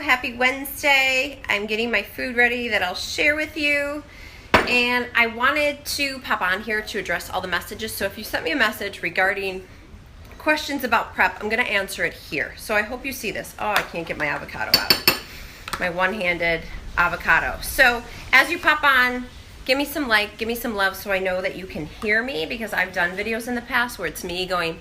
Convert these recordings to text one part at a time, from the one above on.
Happy Wednesday. I'm getting my food ready that I'll share with you. And I wanted to pop on here to address all the messages. So if you sent me a message regarding questions about prep, I'm going to answer it here. So I hope you see this. Oh, I can't get my avocado out. My one-handed avocado. So as you pop on, give me some like, give me some love so I know that you can hear me, because I've done videos in the past where it's me going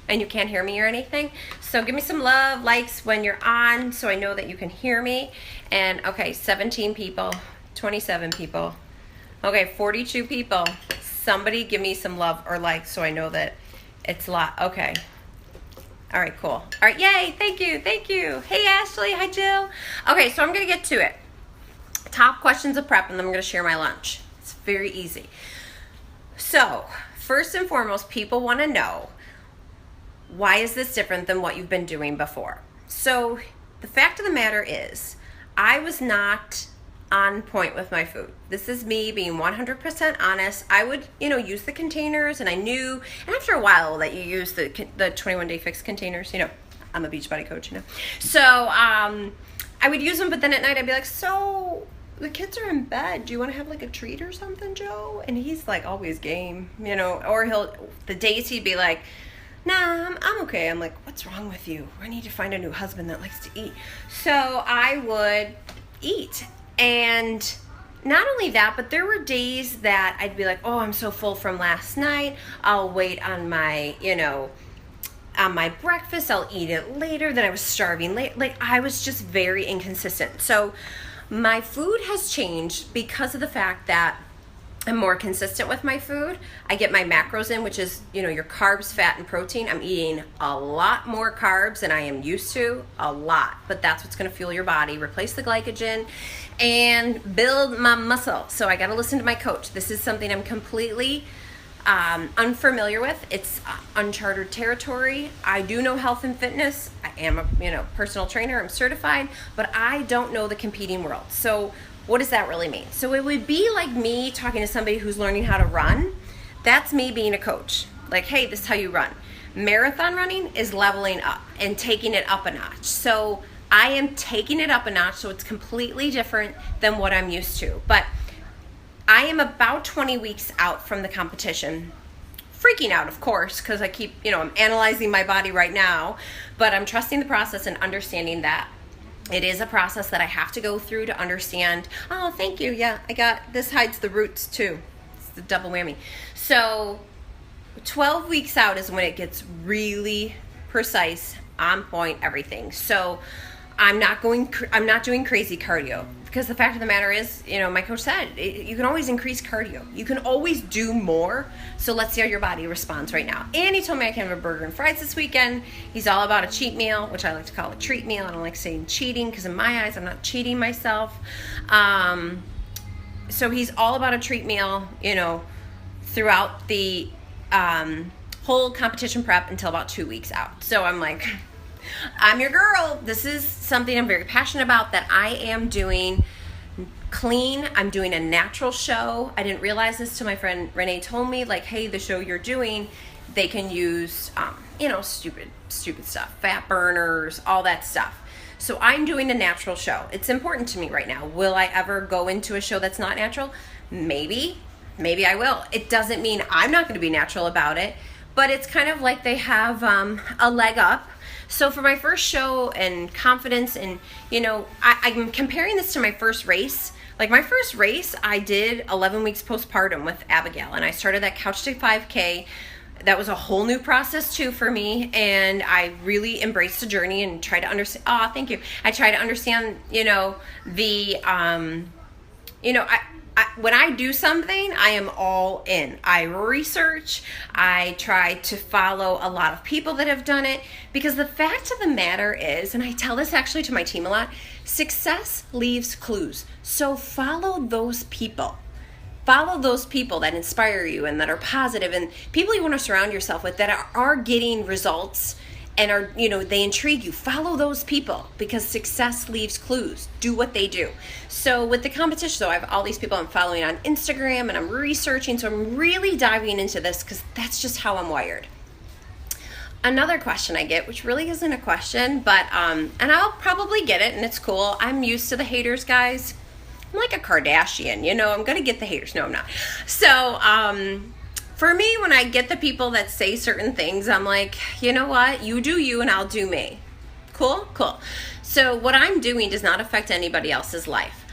and you can't hear me or anything. So give me some love, likes when you're on so I know that you can hear me. And okay, 17 people, 27 people. Okay, 42 people. Somebody give me some love or like so I know that it's a lot. Okay. All right, cool. All right, yay, thank you, thank you. Hey, Ashley, hi, Jill. Okay, so I'm gonna get to it. Top questions of prep, and then I'm gonna share my lunch. It's very easy. So, first and foremost, people wanna know, why is this different than what you've been doing before? So, the fact of the matter is, I was not on point with my food. This is me being 100% honest. I would, use the containers, and I knew, and after a while that you use the 21-day fix containers, I'm a Beachbody coach, So, I would use them, but then at night I'd be like, so the kids are in bed. Do you want to have like a treat or something, Joe? And he's like always game, or the days he'd be like, nah, I'm okay. I'm like, what's wrong with you? I need to find a new husband that likes to eat. So I would eat. And not only that, but there were days that I'd be like, oh, I'm so full from last night. I'll wait on my, on my breakfast. I'll eat it later. Then I was starving late. Like, I was just very inconsistent. So my food has changed because of the fact that I'm more consistent with my food. I get my macros in, which is, your carbs, fat, and protein. I'm eating a lot more carbs than I am used to, a lot. But that's what's going to fuel your body, replace the glycogen, and build my muscle. So I got to listen to my coach. This is something I'm completely unfamiliar with. It's uncharted territory. I do know health and fitness. I am a personal trainer. I'm certified, but I don't know the competing world. So what does that really mean? So it would be like me talking to somebody who's learning how to run. That's me being a coach. Like, hey, this is how you run. Marathon running is leveling up and taking it up a notch. So I am taking it up a notch, so it's completely different than what I'm used to. But I am about 20 weeks out from the competition. Freaking out, of course, because I keep, I'm analyzing my body right now, but I'm trusting the process and understanding that it is a process that I have to go through to understand. Oh, thank you. Yeah, this hides the roots too. It's the double whammy. So 12 weeks out is when it gets really precise, on point, everything. So I'm not doing crazy cardio, because the fact of the matter is, my coach said, you can always increase cardio. You can always do more. So let's see how your body responds right now. And he told me I can have a burger and fries this weekend. He's all about a cheat meal, which I like to call a treat meal. I don't like saying cheating, because in my eyes, I'm not cheating myself. So he's all about a treat meal, throughout the whole competition prep until about 2 weeks out. So I'm like, I'm your girl. This is something I'm very passionate about, that I am doing clean. I'm doing a natural show. I didn't realize this till my friend Renee told me, like, hey, the show you're doing, they can use, stupid stuff, fat burners, all that stuff. So I'm doing a natural show. It's important to me right now. Will I ever go into a show that's not natural? Maybe I will. It doesn't mean I'm not going to be natural about it, but it's kind of like they have a leg up. So for my first show and confidence, and I'm comparing this to my first race. Like my first race, I did 11 weeks postpartum with Abigail, and I started that Couch to 5K. That was a whole new process too for me, and I really embraced the journey and tried to understand. Oh, thank you. I try to understand, when I do something, I am all in. I research. I try to follow a lot of people that have done it, because the fact of the matter is, and I tell this actually to my team a lot, success leaves clues. So follow those people. Follow those people that inspire you and that are positive, and people you want to surround yourself with that are getting results and are, they intrigue you. Follow those people, because success leaves clues. Do what they do. So with the competition, so I have all these people I'm following on Instagram, and I'm researching. So I'm really diving into this, because that's just how I'm wired. another question I get, which really isn't a question, but and I'll probably get it, and it's cool. I'm used to the haters, guys. I'm like a Kardashian, I'm gonna get the haters. No, I'm not. So for me, when I get the people that say certain things, I'm like, you know what? You do you and I'll do me. Cool? Cool. So what I'm doing does not affect anybody else's life.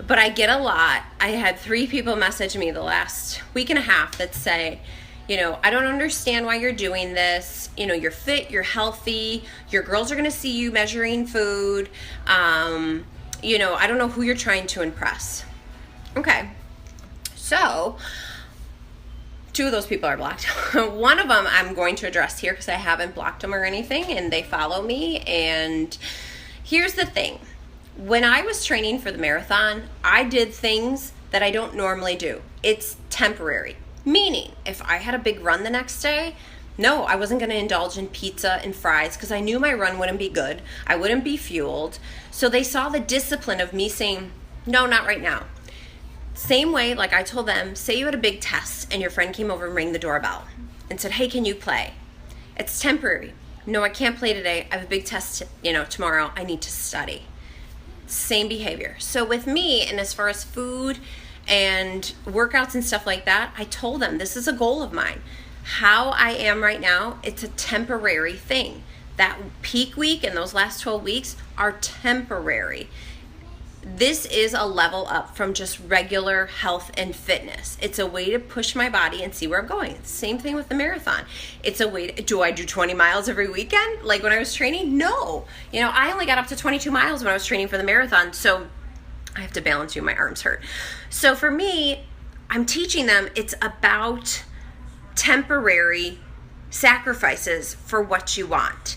But I get a lot. I had 3 people message me the last week and a half that say, I don't understand why you're doing this. You're fit, you're healthy. Your girls are going to see you measuring food. I don't know who you're trying to impress. Okay. So 2 of those people are blocked. One of them I'm going to address here because I haven't blocked them or anything, and they follow me. And here's the thing. When I was training for the marathon, I did things that I don't normally do. It's temporary. Meaning, if I had a big run the next day, no, I wasn't going to indulge in pizza and fries because I knew my run wouldn't be good. I wouldn't be fueled. So they saw the discipline of me saying, no, not right now. Same way, like I told them, say you had a big test and your friend came over and rang the doorbell and said, hey, can you play? It's temporary. No, I can't play today. I have a big test, tomorrow. I need to study. Same behavior. So with me, and as far as food and workouts and stuff like that, I told them this is a goal of mine. How I am right now, it's a temporary thing. That peak week and those last 12 weeks are temporary. This is a level up from just regular health and fitness. It's a way to push my body and see where I'm going. It's the same thing with the marathon. It's a way do I do 20 miles every weekend? Like when I was training? No. I only got up to 22 miles when I was training for the marathon. So I have to balance you. My arms hurt. So for me, I'm teaching them it's about temporary sacrifices for what you want.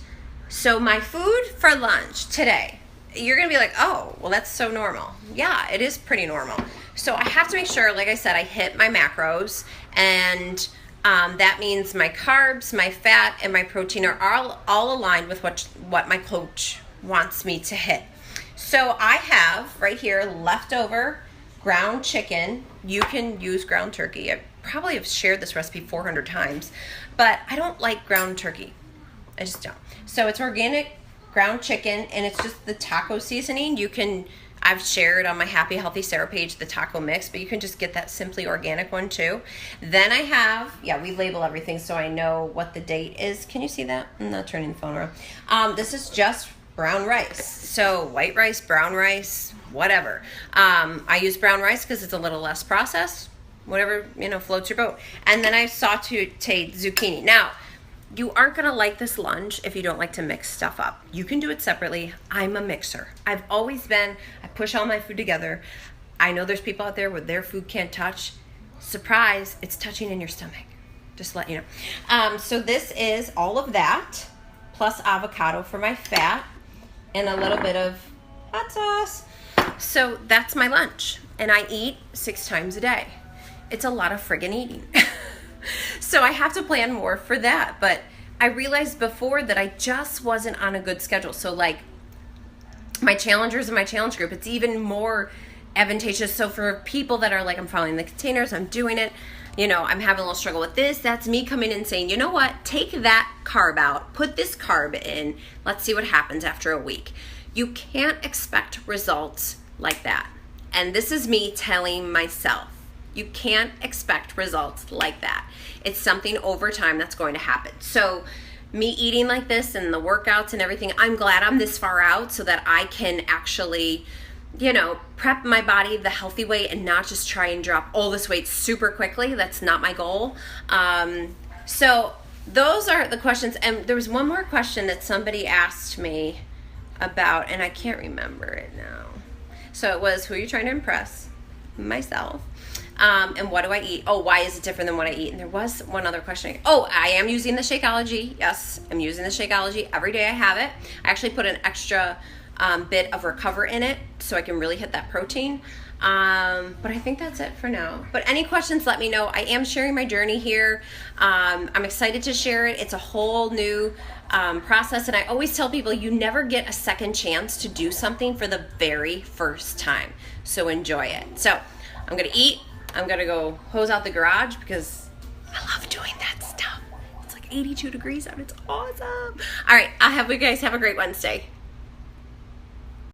So my food for lunch today, you're going to be like, oh, well, that's so normal. Yeah, it is pretty normal. So I have to make sure, like I said, I hit my macros, and that means my carbs, my fat, and my protein are all aligned with what my coach wants me to hit. So I have right here leftover ground chicken. You can use ground turkey. I probably have shared this recipe 400 times, but I don't like ground turkey. I just don't. So it's organic ground chicken, and it's just the taco seasoning. I've shared on my Happy Healthy Sarah page the taco mix, but you can just get that simply organic one too. Then I have, we label everything so I know what the date is. Can you see that? I'm not turning the phone around. This is just brown rice. So white rice, brown rice, whatever. I use brown rice because it's a little less processed. Whatever, floats your boat. And then I sauteed zucchini. Now, you aren't going to like this lunch if you don't like to mix stuff up. You can do it separately. I'm a mixer. I've always been. I push all my food together. I know there's people out there where their food can't touch. Surprise, it's touching in your stomach. Just to let you know. So this is all of that, plus avocado for my fat, and a little bit of hot sauce. So that's my lunch. And I eat 6 times a day. It's a lot of friggin' eating. So I have to plan more for that. But I realized before that I just wasn't on a good schedule. So like my challengers in my challenge group, it's even more advantageous. So for people that are like, I'm following the containers, I'm doing it, I'm having a little struggle with this, that's me coming in saying, you know what, take that carb out, put this carb in, let's see what happens after a week. You can't expect results like that. And this is me telling myself, you can't expect results like that. It's something over time that's going to happen. So me eating like this and the workouts and everything, I'm glad I'm this far out so that I can actually, prep my body the healthy way and not just try and drop all this weight super quickly. That's not my goal. So those are the questions. And there was one more question that somebody asked me about, and I can't remember it now. So it was, who are you trying to impress? Myself. And what do I eat? Oh, why is it different than what I eat? And there was one other question. Oh, I am using the Shakeology. Yes, I'm using the Shakeology. Every day I have it. I actually put an extra bit of Recover in it so I can really hit that protein. But I think that's it for now. But any questions, let me know. I am sharing my journey here. I'm excited to share it. It's a whole new process. And I always tell people you never get a second chance to do something for the very first time. So enjoy it. So I'm going to eat. I'm going to go hose out the garage because I love doing that stuff. It's like like 82 degrees out. It's awesome. All right, I hope you guys have a great Wednesday.